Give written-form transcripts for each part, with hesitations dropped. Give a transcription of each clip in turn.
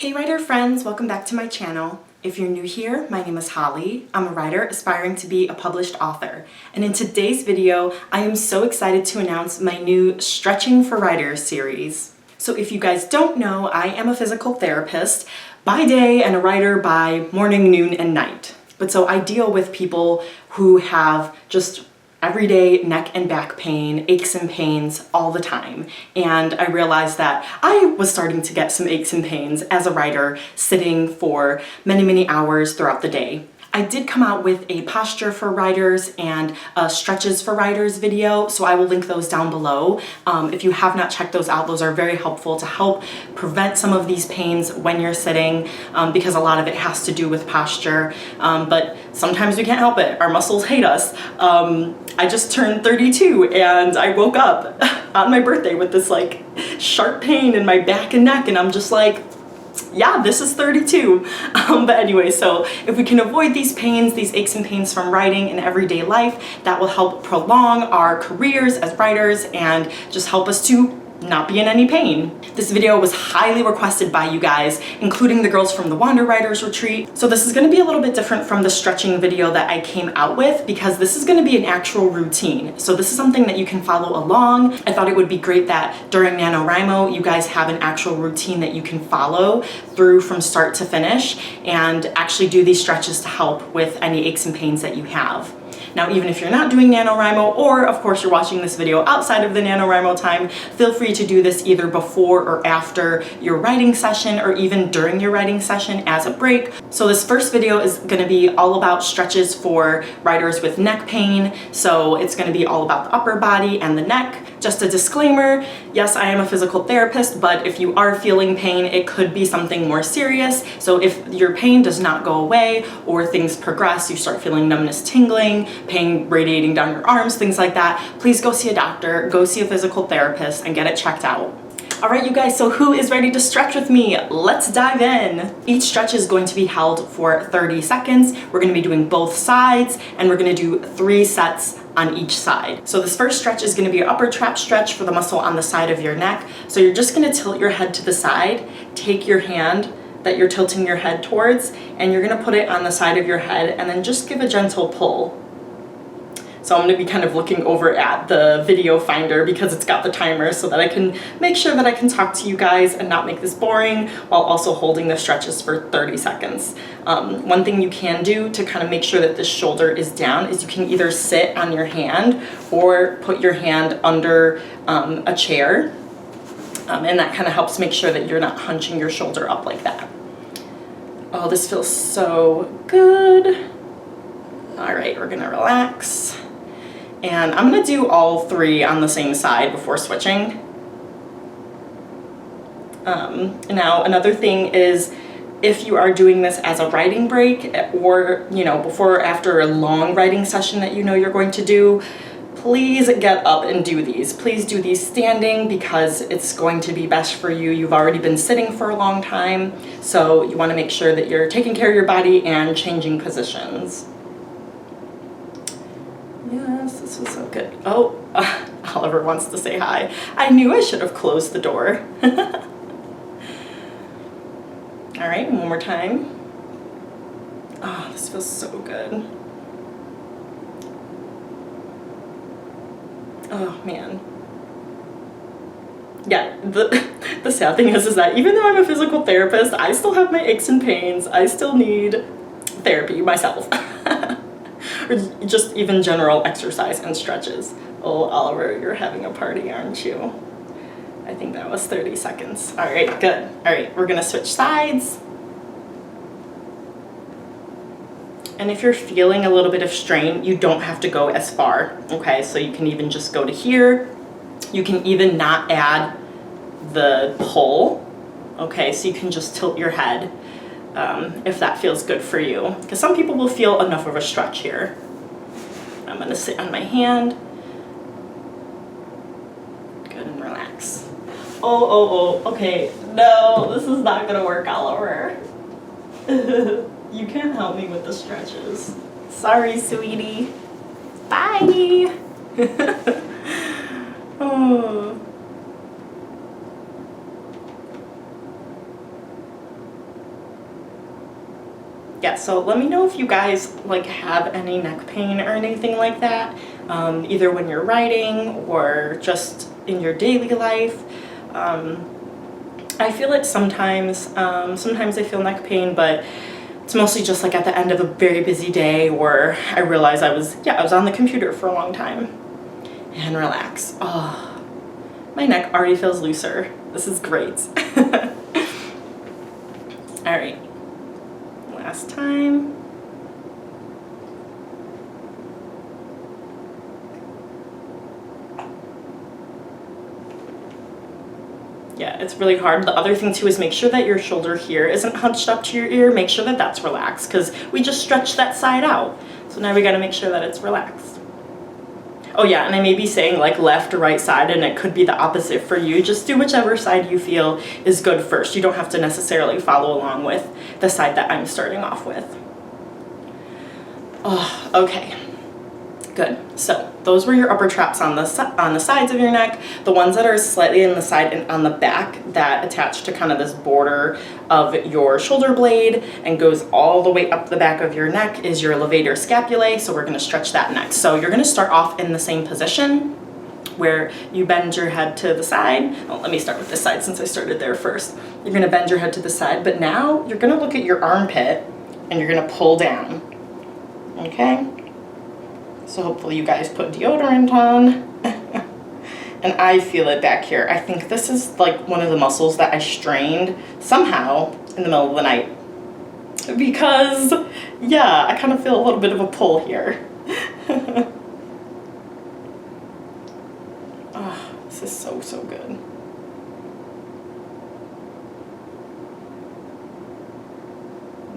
Hey writer friends, welcome back to my channel. If you're new here, my name is Holly. I'm a writer aspiring to be a published author. And in today's video, I am so excited to announce my new Stretching for Writers series. So if you guys don't know, I am a physical therapist by day and a writer by morning, noon, and night. But so I deal with people who have just everyday neck and back pain, aches and pains all the time. And I realized that I was starting to get some aches and pains as a writer sitting for many, many hours throughout the day. I did come out with a posture for writers and a stretches for writers video, so I will link those down below. If you have not checked those out, those are very helpful to help prevent some of these pains when you're sitting, because a lot of it has to do with posture, but sometimes we can't help it. Our muscles hate us. I just turned 32 and I woke up on my birthday with this like sharp pain in my back and neck, and I'm just like, yeah, this is 32. But anyway, so if we can avoid these pains, these aches and pains from writing in everyday life, that will help prolong our careers as writers and just help us to not be in any pain. This video was highly requested by you guys, including the girls from the Wander Writers Retreat. So this is gonna be a little bit different from the stretching video that I came out with, because this is gonna be an actual routine. So this is something that you can follow along. I thought it would be great that during NaNoWriMo, you guys have an actual routine that you can follow through from start to finish and actually do these stretches to help with any aches and pains that you have. Now, even if you're not doing NaNoWriMo, or of course you're watching this video outside of the NaNoWriMo time, feel free to do this either before or after your writing session, or even during your writing session as a break. So this first video is gonna be all about stretches for writers with neck pain. So it's gonna be all about the upper body and the neck. Just a disclaimer, yes, I am a physical therapist, but if you are feeling pain, it could be something more serious. So if your pain does not go away or things progress, you start feeling numbness, tingling, pain radiating down your arms, things like that, please go see a doctor, go see a physical therapist and get it checked out. All right, you guys, so who is ready to stretch with me? Let's dive in. Each stretch is going to be held for 30 seconds. We're gonna be doing both sides, and we're gonna do 3 sets on each side. So this first stretch is gonna be your upper trap stretch for the muscle on the side of your neck. So you're just gonna tilt your head to the side, take your hand that you're tilting your head towards, and you're gonna put it on the side of your head, and then just give a gentle pull. So I'm gonna be kind of looking over at the video finder because it's got the timer, so that I can make sure that I can talk to you guys and not make this boring while also holding the stretches for 30 seconds. One thing you can do to kind of make sure that this shoulder is down is you can either sit on your hand or put your hand under a chair, and that kind of helps make sure that you're not hunching your shoulder up like that. Oh, this feels so good. All right, we're gonna relax. And I'm gonna do all 3 on the same side before switching. Now, another thing is, if you are doing this as a writing break, or before or after a long writing session that you're going to do, please get up and do these. Please do these standing, because it's going to be best for you. You've already been sitting for a long time, so you wanna make sure that you're taking care of your body and changing positions. Yes, this was so good. Oh, Oliver wants to say hi. I knew I should have closed the door. All right, one more time. Oh, this feels so good. Oh, man. Yeah, the sad thing is that even though I'm a physical therapist, I still have my aches and pains. I still need therapy myself. Or just even general exercise and stretches. Oh, Oliver, you're having a party, aren't you? I think that was 30 seconds. All right, good. All right, we're gonna switch sides. And if you're feeling a little bit of strain, you don't have to go as far, okay? So you can even just go to here. You can even not add the pull, okay? So you can just tilt your head. If that feels good for you, because some people will feel enough of a stretch here. I'm gonna sit on my hand. Good, and relax. Oh, okay. No, this is not gonna work, Oliver. You can't help me with the stretches. Sorry, sweetie. Bye. Oh. Yeah, so let me know if you guys like have any neck pain or anything like that, either when you're writing or just in your daily life. I feel it sometimes. Sometimes I feel neck pain, but it's mostly just like at the end of a very busy day, or I realize I was on the computer for a long time. And relax. Oh, my neck already feels looser. This is great. All right, last time. Yeah, it's really hard. The other thing too is make sure that your shoulder here isn't hunched up to your ear. Make sure that that's relaxed, because we just stretched that side out. So now we gotta make sure that it's relaxed. Oh yeah, and I may be saying like left or right side, and it could be the opposite for you. Just do whichever side you feel is good first. You don't have to necessarily follow along with the side that I'm starting off with. Oh, okay. Good. So those were your upper traps on the sides of your neck. The ones that are slightly in the side and on the back that attach to kind of this border of your shoulder blade and goes all the way up the back of your neck is your levator scapulae. So we're going to stretch that next. So you're going to start off in the same position where you bend your head to the side. Well, let me start with this side since I started there first. You're going to bend your head to the side, but now you're going to look at your armpit and you're going to pull down. Okay? So hopefully you guys put deodorant on. And I feel it back here. I think this is like one of the muscles that I strained somehow in the middle of the night. Because, yeah, I kind of feel a little bit of a pull here. Oh, this is so, so good.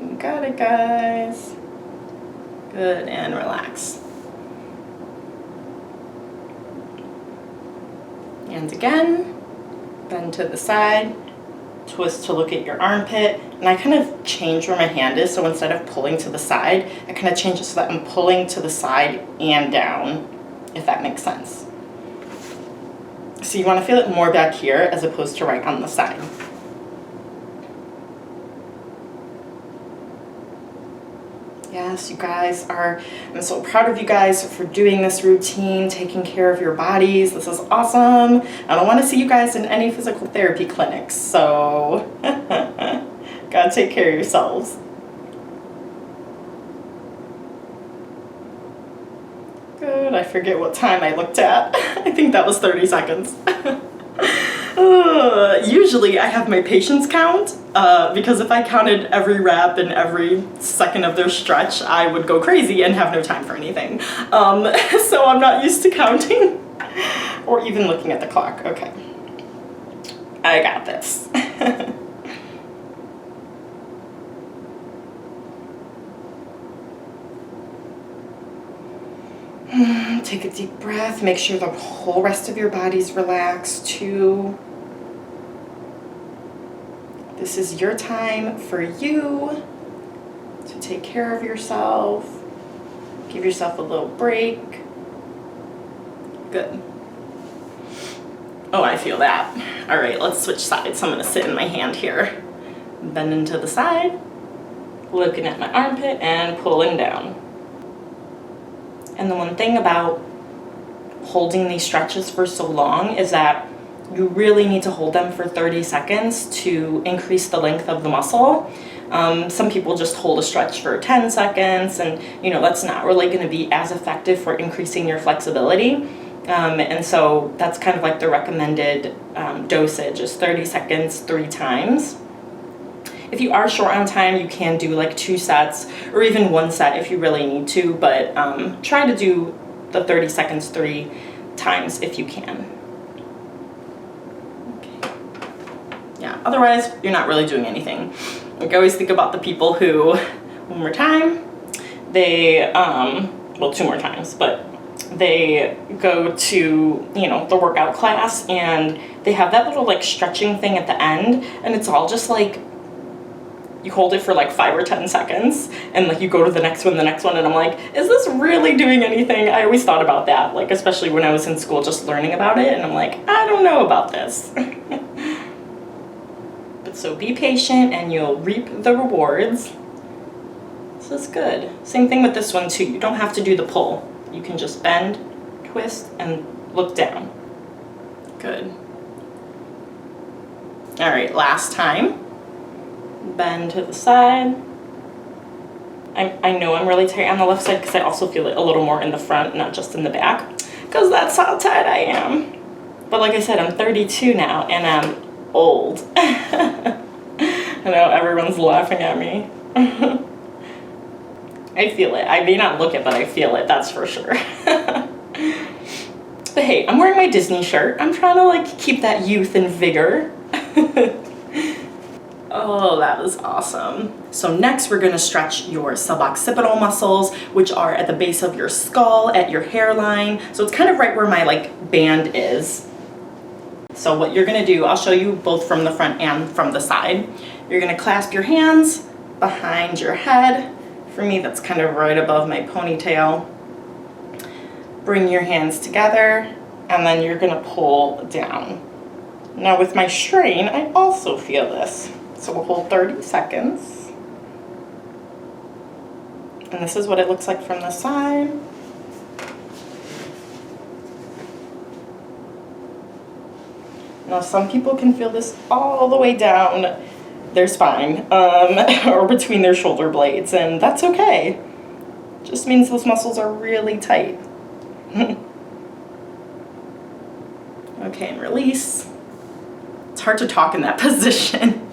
You got it, guys. Good, and relax. And again, bend to the side, twist to look at your armpit, and I kind of change where my hand is, so instead of pulling to the side, I kind of change it so that I'm pulling to the side and down, if that makes sense. So you want to feel it more back here as opposed to right on the side. Yes, you guys are, I'm so proud of you guys for doing this routine, taking care of your bodies. This is awesome. I don't want to see you guys in any physical therapy clinics, so gotta take care of yourselves. Good, I forget what time I looked at. I think that was 30 seconds. Usually I have my patients count, because if I counted every rep and every second of their stretch, I would go crazy and have no time for anything. So I'm not used to counting or even looking at the clock. Okay, I got this. Take a deep breath. Make sure the whole rest of your body's relaxed too. This is your time for you to take care of yourself. Give yourself a little break. Good. Oh, I feel that. All right, let's switch sides. So I'm gonna sit in my hand here. Bending to the side, looking at my armpit and pulling down. And the one thing about holding these stretches for so long is that you really need to hold them for 30 seconds to increase the length of the muscle. Some people just hold a stretch for 10 seconds, and that's not really going to be as effective for increasing your flexibility. And so that's kind of like the recommended dosage is 30 seconds 3 times. If you are short on time, you can do like 2 sets or even 1 set if you really need to, but try to do the 30 seconds 3 times if you can. Okay. Yeah, otherwise you're not really doing anything. Like I always think about the people who, one more time, they, well 2 more times, but they go to, the workout class and they have that little like stretching thing at the end, and it's all just like, you hold it for like 5 or 10 seconds and like you go to the next one, and I'm like, is this really doing anything? I always thought about that, like especially when I was in school just learning about it, and I'm like, I don't know about this. But so be patient and you'll reap the rewards. This is good. Same thing with this one too. You don't have to do the pull. You can just bend, twist, and look down. Good. All right, last time. Bend to the side. I know I'm really tight on the left side because I also feel it a little more in the front, not just in the back, because that's how tight I am. But like I said, I'm 32 now and I'm old. I know everyone's laughing at me. I feel it. I may not look it, but I feel it, that's for sure. But hey, I'm wearing my Disney shirt. I'm trying to like keep that youth and vigor. Oh, that was awesome. So next we're gonna stretch your suboccipital muscles, which are at the base of your skull, at your hairline. So it's kind of right where my like band is. So what you're gonna do, I'll show you both from the front and from the side. You're gonna clasp your hands behind your head. For me, that's kind of right above my ponytail. Bring your hands together, and then you're gonna pull down. Now with my strain, I also feel this. So we'll hold 30 seconds. And this is what it looks like from the side. Now some people can feel this all the way down their spine, or between their shoulder blades, and that's okay. Just means those muscles are really tight. Okay, and release. It's hard to talk in that position.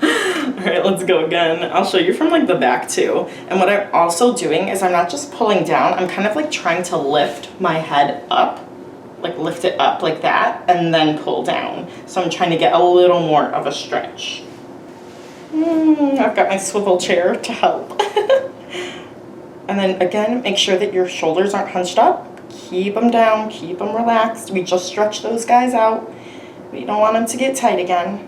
All right, let's go again. I'll show you from like the back too. And what I'm also doing is I'm not just pulling down, I'm kind of like trying to lift my head up, like lift it up like that, and then pull down. So I'm trying to get a little more of a stretch. I've got my swivel chair to help. And then again, make sure that your shoulders aren't hunched up. Keep them down, keep them relaxed. We just stretch those guys out. We don't want them to get tight again.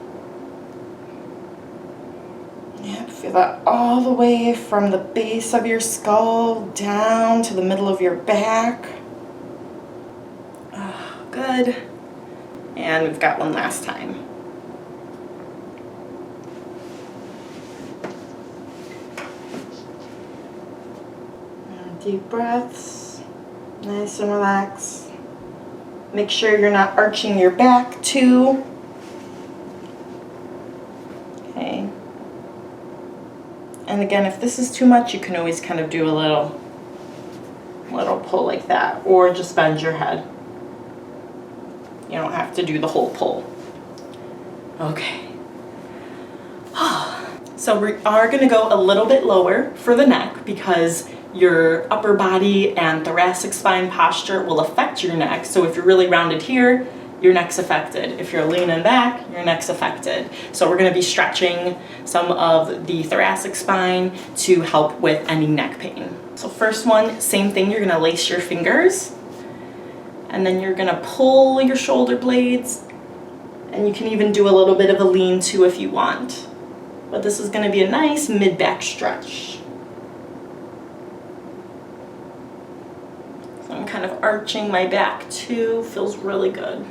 Yep, feel that all the way from the base of your skull down to the middle of your back. Oh, good. And we've got one last time. And deep breaths, nice and relaxed. Make sure you're not arching your back too. Okay. And again, if this is too much, you can always kind of do a little pull like that, or just bend your head. You don't have to do the whole pull. Okay. So we are gonna go a little bit lower for the neck because your upper body and thoracic spine posture will affect your neck. So if you're really rounded here, your neck's affected. If you're leaning back, your neck's affected. So we're gonna be stretching some of the thoracic spine to help with any neck pain. So first one, same thing, you're gonna lace your fingers, and then you're gonna pull your shoulder blades, and you can even do a little bit of a lean to if you want. But this is gonna be a nice mid-back stretch. So I'm kind of arching my back too, feels really good.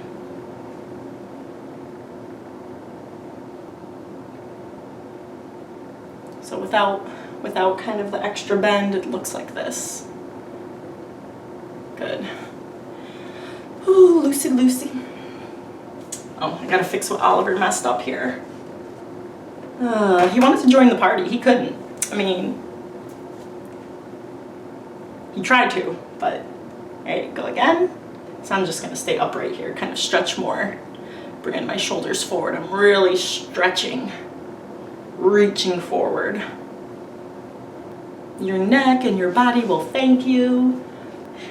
So without kind of the extra bend, it looks like this. Good. Ooh, loosey, loosey. Oh, I gotta fix what Oliver messed up here. He wanted to join the party. He couldn't. I mean, he tried to, but there you go again. So I'm just gonna stay upright here, kind of stretch more. Bringing my shoulders forward. I'm really stretching, reaching forward. Your neck and your body will thank you.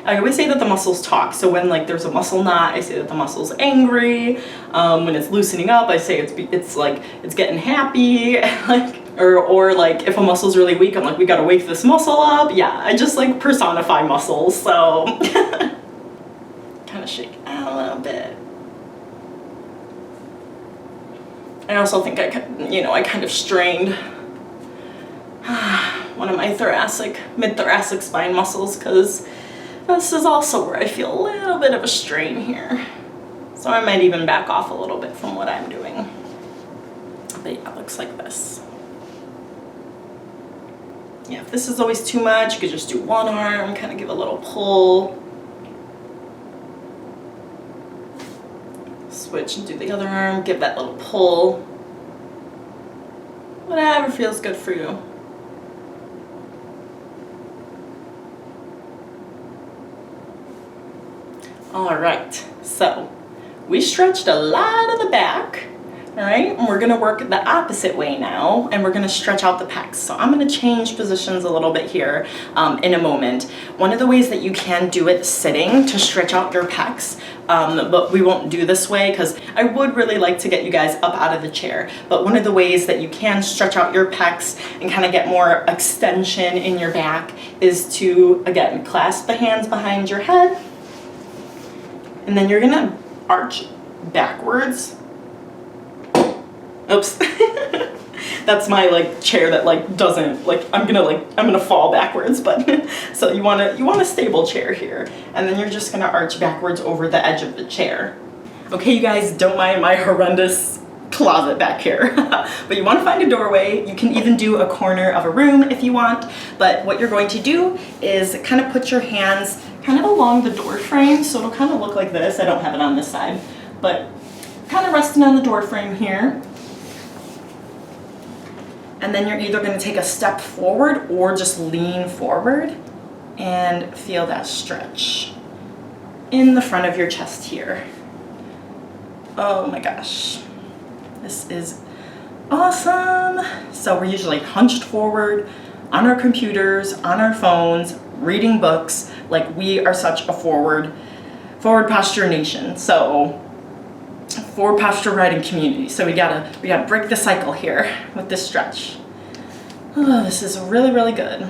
I always say that the muscles talk. So when like there's a muscle knot, I say that the muscle's angry. When it's loosening up, I say it's like it's getting happy. Like or like if a muscle's really weak, I'm like, we gotta wake this muscle up. Yeah, I just like personify muscles. So kind of shake out a little bit. I also think I kind of strained one of my mid-thoracic spine muscles, because this is also where I feel a little bit of a strain here. So I might even back off a little bit from what I'm doing. But yeah, it looks like this. Yeah, if this is always too much, you could just do one arm, kind of give a little pull. Switch and do the other arm, give that little pull. Whatever feels good for you. All right, so we stretched a lot of the back, all right? And we're gonna work the opposite way now, and we're gonna stretch out the pecs. So I'm gonna change positions a little bit here in a moment. One of the ways that you can do it sitting to stretch out your pecs, but we won't do this way because I would really like to get you guys up out of the chair. But one of the ways that you can stretch out your pecs and kind of get more extension in your back is to, again, clasp the hands behind your head, and then you're gonna arch backwards. Oops. That's my like chair that like doesn't, like I'm gonna fall backwards, but so you want a stable chair here, and then you're just gonna arch backwards over the edge of the chair. Okay, you guys, don't mind my horrendous closet back here. But you want to find a doorway. You can even do a corner of a room if you want, but what you're going to do is kind of put your hands kind of along the door frame, so it'll kind of look like this. I don't have it on this side, but kind of resting on the door frame here. And then you're either going to take a step forward or just lean forward and feel that stretch in the front of your chest here. Oh my gosh, this is awesome. So we're usually hunched forward on our computers, on our phones, reading books. Like, we are such a forward posture nation. So forward posture writing community. So we gotta break the cycle here with this stretch. Oh, this is really, really good.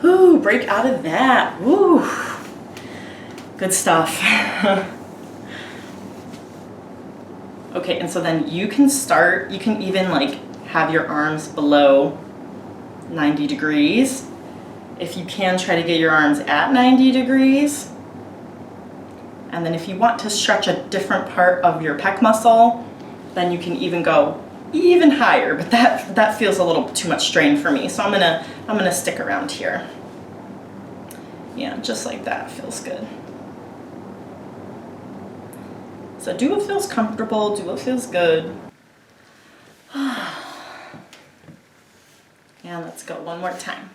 Ooh, break out of that. Ooh, good stuff. Okay, and so then you can even like have your arms below 90 degrees. If you can, try to get your arms at 90 degrees. And then if you want to stretch a different part of your pec muscle, then you can even go even higher, but that feels a little too much strain for me. So I'm gonna stick around here. Yeah, just like that, feels good. So do what feels comfortable, do what feels good. And let's go one more time.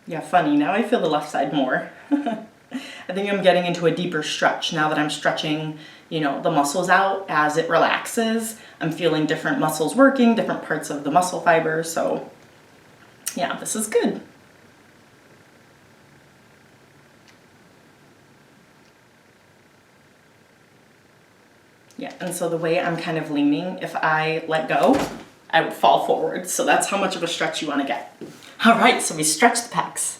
Yeah, funny, now I feel the left side more. I think I'm getting into a deeper stretch now that I'm stretching, you know, the muscles out as it relaxes. I'm feeling different muscles working, different parts of the muscle fiber, so yeah, this is good. Yeah, and so the way I'm kind of leaning, if I let go, I would fall forward. So that's how much of a stretch you want to get. All right, so we stretched the pecs.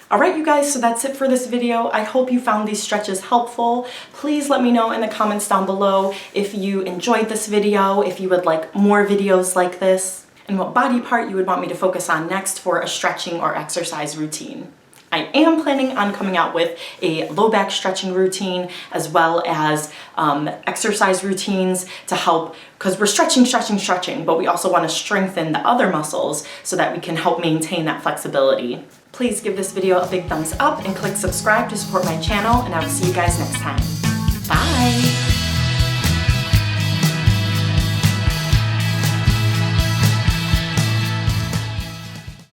All right, you guys, so that's it for this video. I hope you found these stretches helpful. Please let me know in the comments down below if you enjoyed this video, if you would like more videos like this, and what body part you would want me to focus on next for a stretching or exercise routine. I am planning on coming out with a low back stretching routine as well as exercise routines to help, because we're stretching, but we also want to strengthen the other muscles so that we can help maintain that flexibility. Please give this video a big thumbs up and click subscribe to support my channel, and I will see you guys next time.